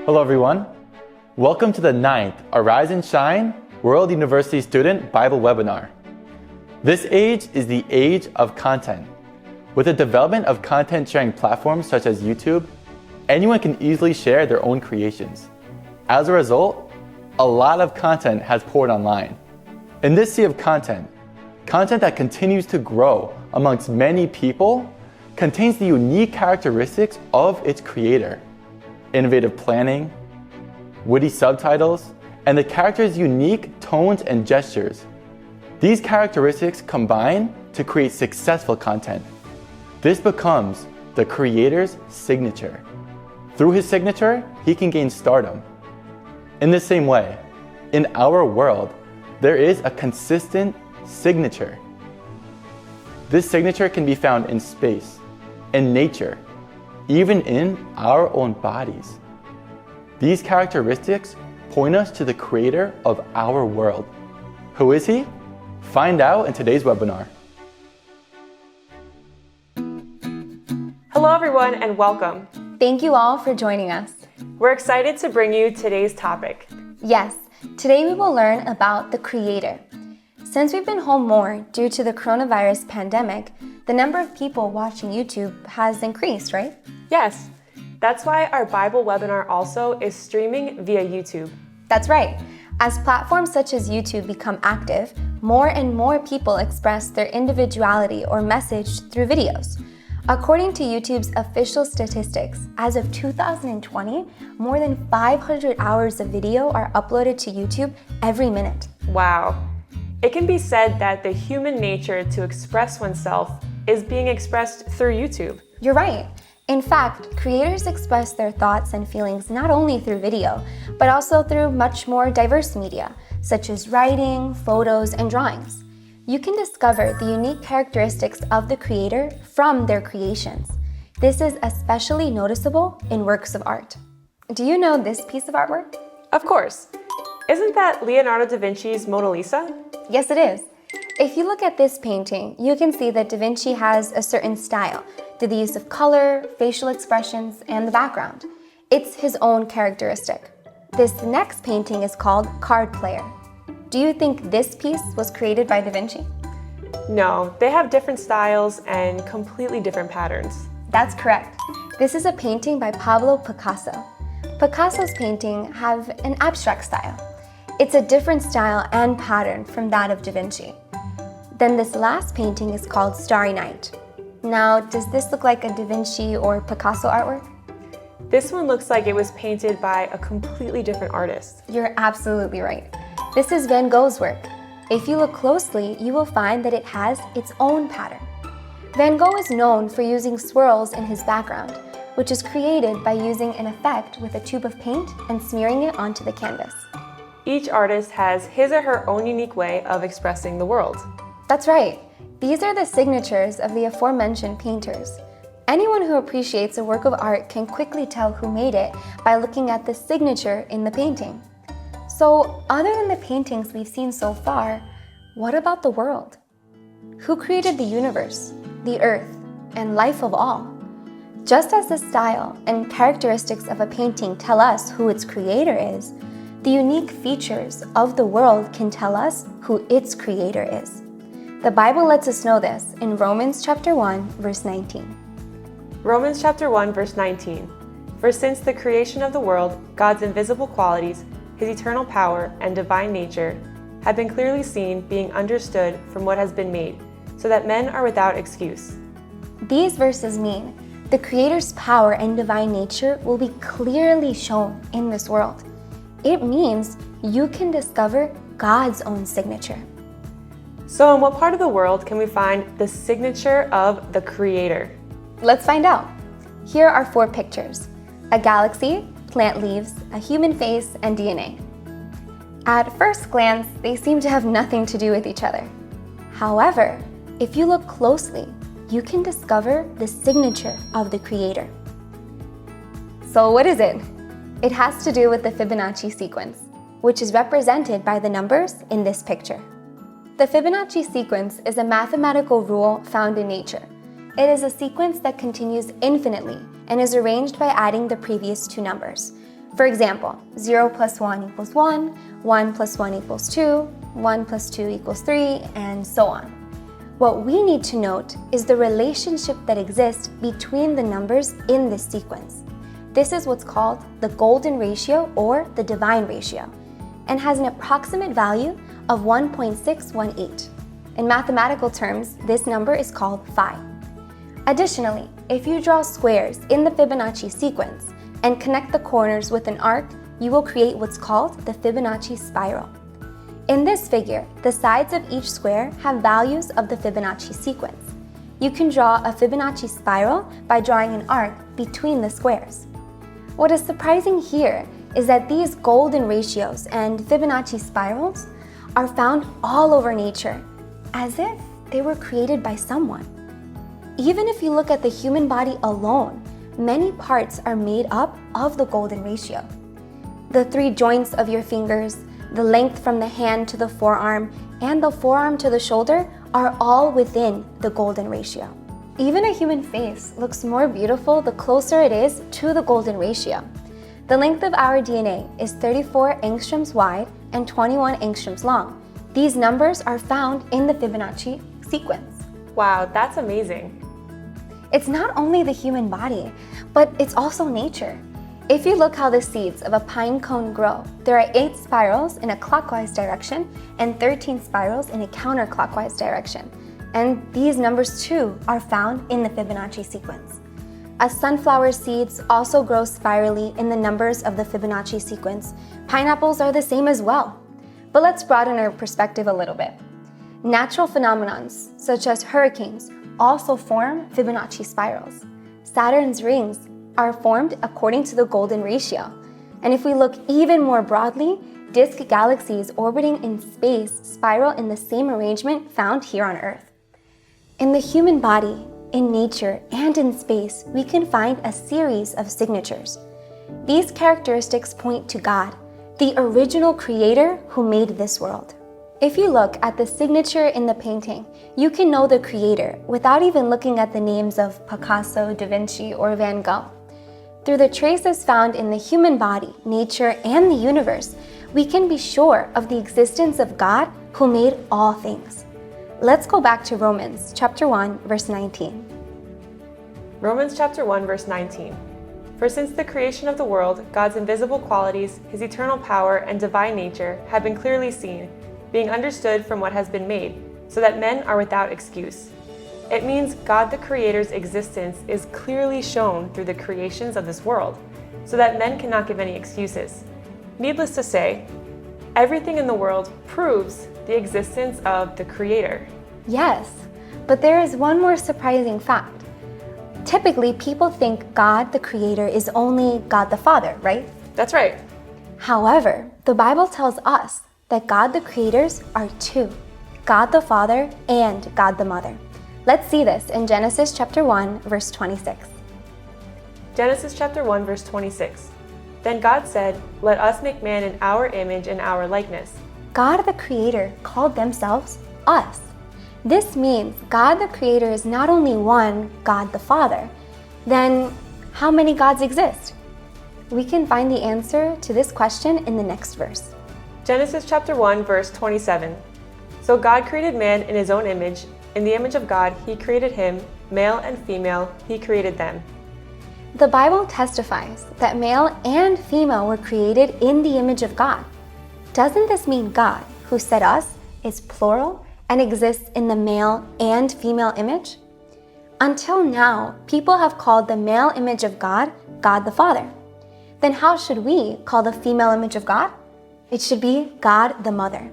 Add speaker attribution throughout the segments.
Speaker 1: Hello everyone. Welcome to the 9th Arise and Shine World University Student Bible Webinar. This age is the age of content. With the development of content sharing platforms such as YouTube, anyone can easily share their own creations. As a result, a lot of content has poured online. In this sea of content that continues to grow amongst many people, contains the unique characteristics of its creator. Innovative planning, witty subtitles, and the character's unique tones and gestures. These characteristics combine to create successful content. This becomes the creator's signature. Through his signature, he can gain stardom. In the same way, in our world, there is a consistent signature. This signature can be found in space, in nature, even in our own bodies. These characteristics point us to the creator of our world. Who is he? Find out in today's webinar.
Speaker 2: Hello everyone and welcome.
Speaker 3: Thank you all for joining us.
Speaker 2: We're excited to bring you today's topic.
Speaker 3: Yes, today we will learn about the creator. Since we've been home more due to the coronavirus pandemic, the number of people watching YouTube has increased, right?
Speaker 2: Yes, that's why our Bible webinar also is streaming via YouTube.
Speaker 3: That's right. As platforms such as YouTube become active, more and more people express their individuality or message through videos. According to YouTube's official statistics, as of 2020, more than 500 hours of video are uploaded to YouTube every minute.
Speaker 2: Wow. It can be said that the human nature to express oneself is being expressed through YouTube.
Speaker 3: You're right. In fact, creators express their thoughts and feelings not only through video, but also through much more diverse media, such as writing, photos, and drawings. You can discover the unique characteristics of the creator from their creations. This is especially noticeable in works of art. Do you know this piece of artwork?
Speaker 2: Of course. Isn't that Leonardo da Vinci's Mona Lisa?
Speaker 3: Yes, it is. If you look at this painting, you can see that Da Vinci has a certain style through the use of color, facial expressions, and the background. It's his own characteristic. This next painting is called Card Player. Do you think this piece was created by Da Vinci?
Speaker 2: No, they have different styles and completely different patterns.
Speaker 3: That's correct. This is a painting by Pablo Picasso. Picasso's paintings have an abstract style. It's a different style and pattern from that of Da Vinci. Then this last painting is called Starry Night. Now, does this look like a Da Vinci or Picasso artwork?
Speaker 2: This one looks like it was painted by a completely different artist.
Speaker 3: You're absolutely right. This is Van Gogh's work. If you look closely, you will find that it has its own pattern. Van Gogh is known for using swirls in his background, which is created by using an effect with a tube of paint and smearing it onto the canvas.
Speaker 2: Each artist has his or her own unique way of expressing the world.
Speaker 3: That's right. These are the signatures of the aforementioned painters. Anyone who appreciates a work of art can quickly tell who made it by looking at the signature in the painting. So, other than the paintings we've seen so far, what about the world? Who created the universe, the earth, and life of all? Just as the style and characteristics of a painting tell us who its creator is, the unique features of the world can tell us who its creator is. The Bible lets us know this in Romans chapter 1, verse 19.
Speaker 2: Romans chapter 1, verse 19. For since the creation of the world, God's invisible qualities, his eternal power and divine nature, have been clearly seen, being understood from what has been made, so that men are without excuse.
Speaker 3: These verses mean the Creator's power and divine nature will be clearly shown in this world. It means you can discover God's own signature.
Speaker 2: So in what part of the world can we find the signature of the Creator?
Speaker 3: Let's find out. Here are 4 pictures: a galaxy, plant leaves, a human face, and DNA. At first glance, they seem to have nothing to do with each other. However, if you look closely, you can discover the signature of the Creator. So what is it? It has to do with the Fibonacci sequence, which is represented by the numbers in this picture. The Fibonacci sequence is a mathematical rule found in nature. It is a sequence that continues infinitely and is arranged by adding the previous 2 numbers. For example, 0 plus 1 equals 1, 1 plus 1 equals 2, 1 plus 2 equals 3, and so on. What we need to note is the relationship that exists between the numbers in this sequence. This is what's called the golden ratio or the divine ratio, and has an approximate value of 1.618. In mathematical terms, this number is called phi. Additionally, if you draw squares in the Fibonacci sequence and connect the corners with an arc, you will create what's called the Fibonacci Spiral. In this figure, the sides of each square have values of the Fibonacci sequence. You can draw a Fibonacci spiral by drawing an arc between the squares. What is surprising here is that these golden ratios and Fibonacci spirals are found all over nature, as if they were created by someone. Even if you look at the human body alone, many parts are made up of the golden ratio. The 3 joints of your fingers, the length from the hand to the forearm, and the forearm to the shoulder are all within the golden ratio. Even a human face looks more beautiful the closer it is to the golden ratio. The length of our DNA is 34 angstroms wide and 21 angstroms long. These numbers are found in the Fibonacci sequence.
Speaker 2: Wow, that's amazing.
Speaker 3: It's not only the human body, but it's also nature. If you look how the seeds of a pine cone grow, there are 8 spirals in a clockwise direction and 13 spirals in a counterclockwise direction. And these numbers too are found in the Fibonacci sequence. As sunflower seeds also grow spirally in the numbers of the Fibonacci sequence, pineapples are the same as well. But let's broaden our perspective a little bit. Natural phenomena such as hurricanes also form Fibonacci spirals. Saturn's rings are formed according to the golden ratio. And if we look even more broadly, disk galaxies orbiting in space spiral in the same arrangement found here on Earth. In the human body, in nature, and in space, we can find a series of signatures. These characteristics point to God, the original creator who made this world. If you look at the signature in the painting, you can know the creator without even looking at the names of Picasso, Da Vinci, or Van Gogh. Through the traces found in the human body, nature, and the universe, we can be sure of the existence of God who made all things. Let's go back to Romans chapter 1, verse 19.
Speaker 2: Romans chapter 1, verse 19. For since the creation of the world, God's invisible qualities, his eternal power, and divine nature have been clearly seen, being understood from what has been made, so that men are without excuse. It means God the Creator's existence is clearly shown through the creations of this world, so that men cannot give any excuses. Needless to say, everything in the world proves the existence of the Creator.
Speaker 3: Yes, but there is one more surprising fact. Typically, people think God the Creator is only God the Father, right?
Speaker 2: That's right.
Speaker 3: However, the Bible tells us that God the Creators are 2, God the Father and God the Mother. Let's see this in Genesis chapter 1, verse 26.
Speaker 2: Genesis chapter 1, verse 26. Then God said, "Let us make man in our image and our likeness."
Speaker 3: God the Creator called themselves us. This means God the Creator is not only one, God the Father. Then how many gods exist? We can find the answer to this question in the next verse.
Speaker 2: Genesis chapter 1, verse 27. So God created man in his own image. In the image of God, he created him. Male and female, he created them.
Speaker 3: The Bible testifies that male and female were created in the image of God. Doesn't this mean God, who said us, is plural and exists in the male and female image? Until now, people have called the male image of God, God the Father. Then how should we call the female image of God? It should be God the Mother.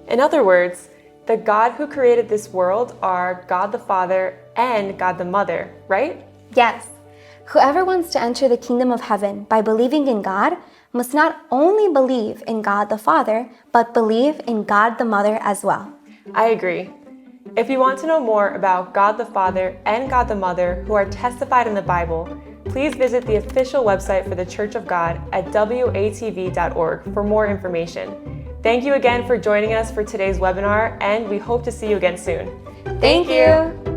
Speaker 2: In other words, the God who created this world are God the Father and God the Mother, right?
Speaker 3: Yes. Whoever wants to enter the kingdom of heaven by believing in God must not only believe in God the Father, but believe in God the Mother as well.
Speaker 2: I agree. If you want to know more about God the Father and God the Mother who are testified in the Bible, please visit the official website for the Church of God at watv.org for more information. Thank you again for joining us for today's webinar, and we hope to see you again soon.
Speaker 3: Thank you.